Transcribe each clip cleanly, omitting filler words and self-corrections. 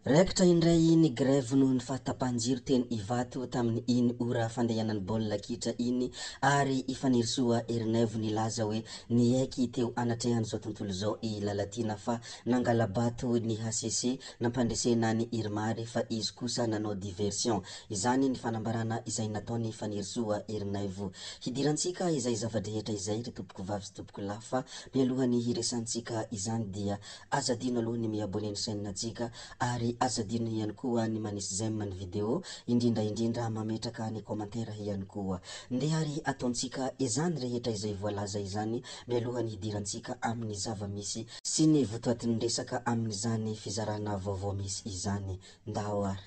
Rektra indray ny grève noho ny fahatapahan-jiro teny Ivato tamin'ny iny ora fandehanan'ny baolina kitra iny ary ifanirisoa Erinaivo nilaza hoe niaiky teo anatrehan' zao tontolo zao i Lalatina fa nangala-bato ny HCC nampandresena ny Irmary fa izy kosa nanao diversion. Izany ny fanambarana izay nataony fanirisoa Erinaivo. Hidirantsika izay zavadrehetra izay tompoko vavy sy tompoko lahy fa mialohany hiresantsika izany dia azadino aloha ny miabone ny chaîne-natsika ary azadino ihany koa ny manisy j'aime ny video, indrindra mametraka ny commentaire ihany koa. Ndehary ataontsika izany rehetra izay voalaza izany mialohany hidirantsika amin'ny zava-misy sy ny votoatin'ny resaka amin'izany fizarana vaovao misy izany. Ndahoary.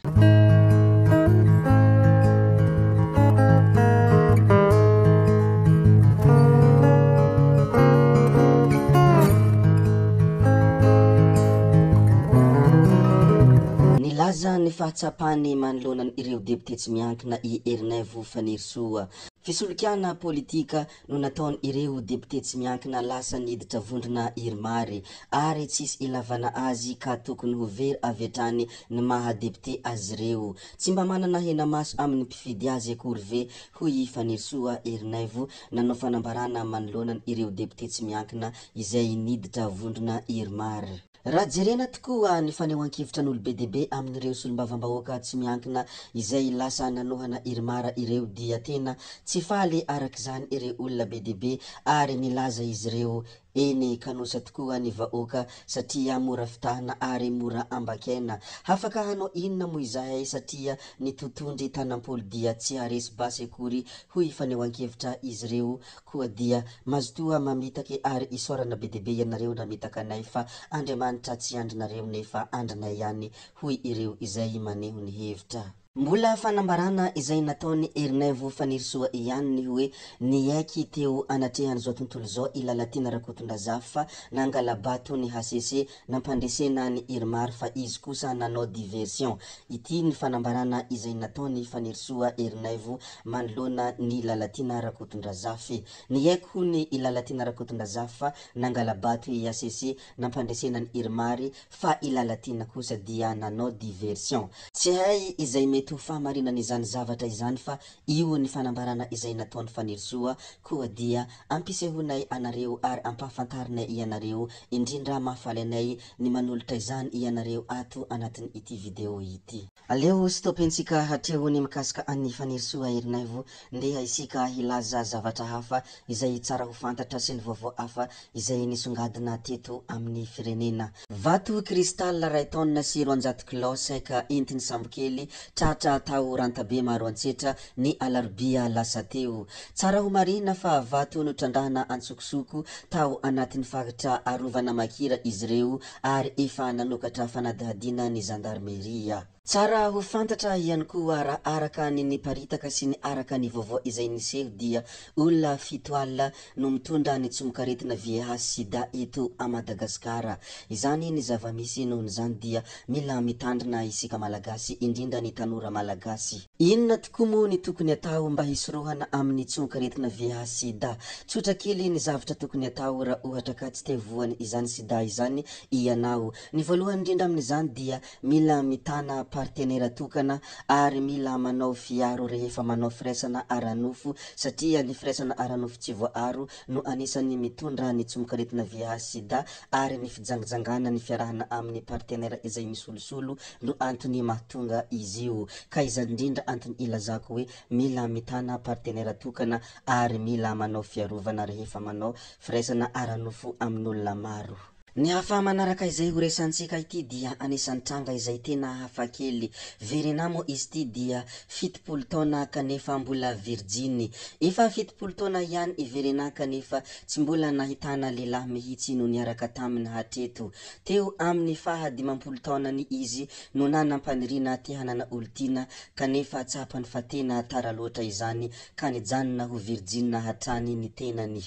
Nilaza ny fahatsapany manoloana ireo député tsy miankina i Erinaivo fanirisoa. Fisolokiana politika no nataony ireo député tsy miankina lasa niditra vondrona Irmary ary tsisy ilavana azy ka tokony ho very avy hatrany ny maha député azy ireo. Tsy mba manana hena maso amin'ny mpifidy azy akory ve hoy fanirisoa Erinaivo nanao fanambarana manoloana ireo député tsy miankina izay niditra vondrona Irmary. Raha jerena tokoa ny fanehoan-kevitran'olo be dia be amin'ireo solombavam-bahoaka tsy miankina izay lasa nanohana Irmara ireo dia tena tsy faly arak'izany ireo olona be dia be ary nilaza izy ireo eny kanosa tokoa ny vahoaka satria mora fitahana ary mora ambakena. Hafaka hanao inona moa izahay satria ny totondry tanam-polo dia tsy haresy basy akory hoy fanehoan-kevitra izy ireo koa dia mazotoa mamitaky ary isorana be dia be ianareo namitaka anay fa Andriamanitra tsy andrinareo nefa andrinay ihany hoy ireo izay maneho ny hevitra. Mbola fanambarana izay nataony Erinaivo fanirisoa ihany ny hoe niaiky teo anatrehany zao tontolo zao i Lalatina Rakotondraza fa nangala-bato ny HCC nampandresena ny Irmary fa izy kosa nanao diversion. Ity ny fanambarana izay nataony fanirisoa Erinaivo manoloana ny Lalatina Rakotondraza fe niaiky hony i Lalatina Rakotondraza fa nangala-bato i HCC nampandresena ny Irmary fa i Lalatina kosa dia nanao diversion. Tsy hay izay mety ho fahamarinana izany zavatra izany fa io ny fanambarana izay nataony fanirisoa koa dia ampisehonay anareo ary ampahafantarinay ianareo indrindra mahafaly anay ny manolotra izany ianareo ato anatin' ity video ity. Aleo stopensika hatreo ny mikasika an'ny fanirisoa Erinaivo ndeha isika hilaza zavatra hafa izay tsara ho fantatra sy ny vaovao hafa izay nisongadina teto amin'ny firenena. Vato cristal ray taona sy 200 kilao saika entiny sambokely tratra tao rantabe maro antsetra ny alarobia lasa teo. Tsara ho marina fa vato notrandrahana antsokosoko tao anatin'ny faritra arovana makira izy ireo ary efa nanokatra fanadihadiana ny zandarmeria. Tsara ho fantatra ihany koa raha araka ny niparitaka sy ny araka ny vaovao izay niseho dia olona 7 alina no mitondra ny tsomokaretina VIH sida eto a Madagasikara. Izany ny zava-misy nohon'izany dia mila mitandrina isika malagasy indrindra ny tanora malagasy. Inona tokoa moa ny tokony atao mba hisorohana amin'ny tsomokaretina VIH sida? Tsotra kely ny zavatra tokony atao raha ohatra ka tsy te voany izany sida izany ianao. Ny voalohany indrindra amin'izany dia mila mitana partenaire tokana ary mila manao fiaro rehefa manao firaisana ara-nofo satria ny firaisana ara-nofo tsy voaaro no anisany mitondra ny tsomokaretina VIH sida ary ny fijangajangana ny fiarahana amin'ny partenaire izay misolosolo no antony mahatonga izy io. Ka izany indrindra antony ilazako hoe mila mitana partenaire tokana ary mila manao fiarovana rehefa manao firaisana ara-nofo amin'olona maro. Ny hafa manaraka izay ho resantsika ity dia anisan'ny tranga izay tena hafa kely. Verena moa izy ity dia 70 taona kanefa mbola virginy. Efa 70 taona ihany i Verena kanefa tsy mbola nahitana lehilahy mihitsy no niaraka taminy hatreto. Teo amin'ny faha 50 taonany izy no nanam-paniriana te hanana olon-tiana kanefa tsapany fa tena tara loatra izany ka nijanona ho virgine hatrany ny tenany.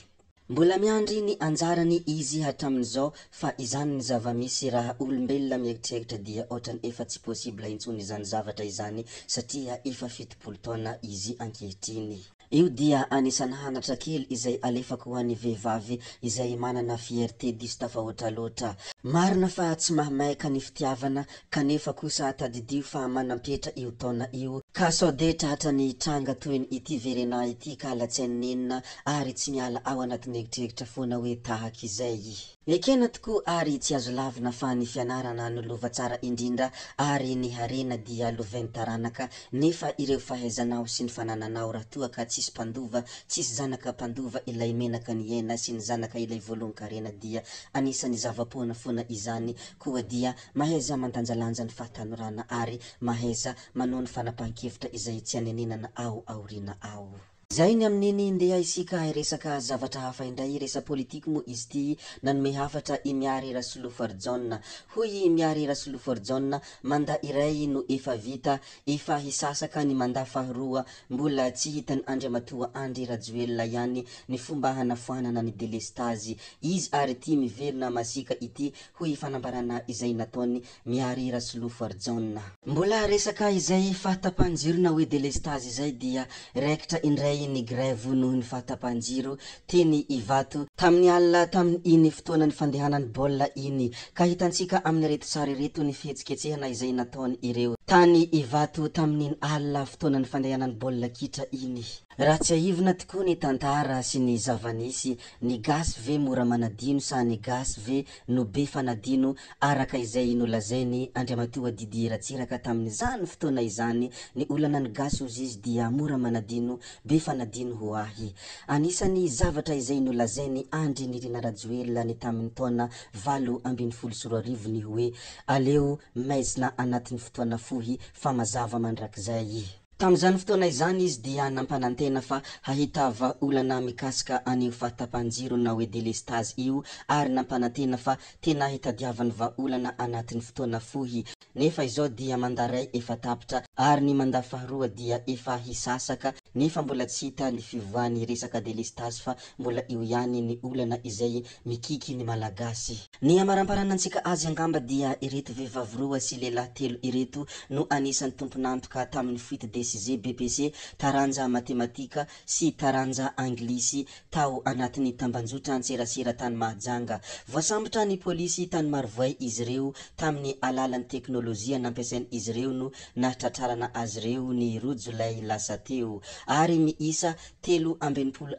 Mbola miandry ny anjarany izy hatramin'izao fa izany ny zava-misy raha olombelona mieritreritra dia ohatrany efa tsy possible intsony izany zavatra izany satria efa 70 taona izy ankehitriny. Io dia anisan'ny hanatra kely izay alefako ho an'ny vehivavy izay manana fierté diso tafahoatra loatra. Marina fa tsy mahamaika ny fitiavana kanefa kosa tadidio fa manampetra io taona io ka sao de tratra ny tranga toy ny ity verena ity ka latsain'enina ary tsy miala ao anatin'ny eritreritra foana hoe tahaka izay. Ekena tokoa ary tsy azo lavina fa ny fianarana no lova tsara indrindra ary ny harena dia lovain'ny taranaka nefa ireo fahaizanao sy ny fanananao raha toa ka tsisy mpandova, tsisy zanaka mpandova ilay menaka ny aina sy ny zanaka ilay voalon-karena dia anisan'ny zava-poana foana izany koa dia mahaiza mandanjalanja ny fahatanorana ary mahaiza manao ny fanapahan-kevitra izay tsy aneninana ao aoriana ao. Zay ny amin'iny ndeha isika resaka zavatra hafa indray resa politika moa izy ty nanome hafatra i Miary Rasoolo Forjon. Hoy Miary Rasoolo Forjon manda iray no efa vita, efa hisasaka ny manda faharoa, mbola tsy hitany Andriamatoa Andry Rajoelina ihany ny fomba hanafoanana ny delestazy izy ary ty miverina masika ity hoy fanambarana izay nataony Miary Rasoolo Forjon. Mbola resaka izay fahatapahan-jiro na hoe delestazy izay dia raikitra indray ny grève noho ny fahatapahan-jiro teny Ivato tamin'ny alina tamin'ny iny fotoana ny fandehanany baolina iny ka hitantsika amin'ny reto sary reto ny fihetsiketsehana izay nataony ireo tany Ivato tamin'iny alina fotoana ny fandehanany baolina kitra iny. Raha tsy aivina tokoa ny tantara sy ny zavanisy, ny gasy ve mora manadino sa ny gasy ve no be fanadino araka izay nolazainy Andriamatoa Didier Ratsiraka tamin'izany fotoana izany, ny olana ny gasy ozy izy dia mora manadino be fanadino ho ahy. Anisany zavatra izay nolazainy Andry Nirina Rajoelina ny tamin'ny taona 2024 ny hoe aleo maizina anatin'ny fotoana fohy fa mazava mandrakizay. Tamin'izany fotoana izany izy dia nampanantena fa hahita vahaolana mikasika an'io fahatapahan-jiro na hoe delestazy io ary nampanantena fa tena hitadiavany vahaolana anatin'ny fotoana fohy. Nefa izao dia mandaray efa tapitra ary ny manda faharoa dia efa hisasaka nefa mbola tsy hita ny fivoahan'ny resaka delestazy fa mbola eo ihany ny olana izay mikiky ny malagasy. Ny amaramparana antsika azy angamba dia ireto vehivavy roa sy lehilahy telo ireto no anisan'ny tompon'antoka tamin'ny fuite des BPC taranja matematika sy taranja anglisy tao anatin'ny tambanjotra antserasera tany Mahajanga. Voasambotra ny polisy tany Marivoay izy ireo tamin'ny alalan'ny teknôlôjia nampiasainy izy ireo no nahatratrarana azy ireo ny roa Jolay lasa teo ary miisa 3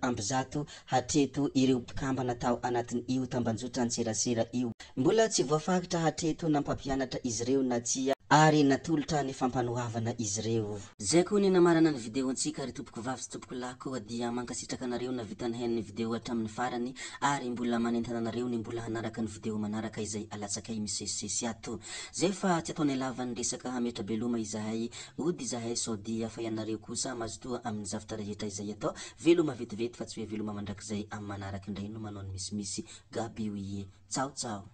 amby zato hatreto ireo mpikambana tao anatin'ny io tambanjotra antserasera io. Mbola tsy voafakitra hatreto nampampianatra izy ireo na tsia ary natolotra ny fampanohavana izy ireo. Zay koa ny namarana ny video antsika ry tompoko vavy sy tompoko lahy koa dia mankasitraka anareo na vitany hen'ny video hatramin'ny farany ary mbola manentana anareo ny mbola hanaraka ny video manaraka izay alatsakay misesisesy ato. Zay fa tsy ataonay lavany resaka hametra beloma izahay ody izahay sao dia fa ianareo kosa mazotoa amin'ny zavatra rehetra izay atao veloma vetivety fa tsy hoe veloma mandrakizay amin'ny manaraka indray no manao ny misimisy gaby oie. Ciao ciao.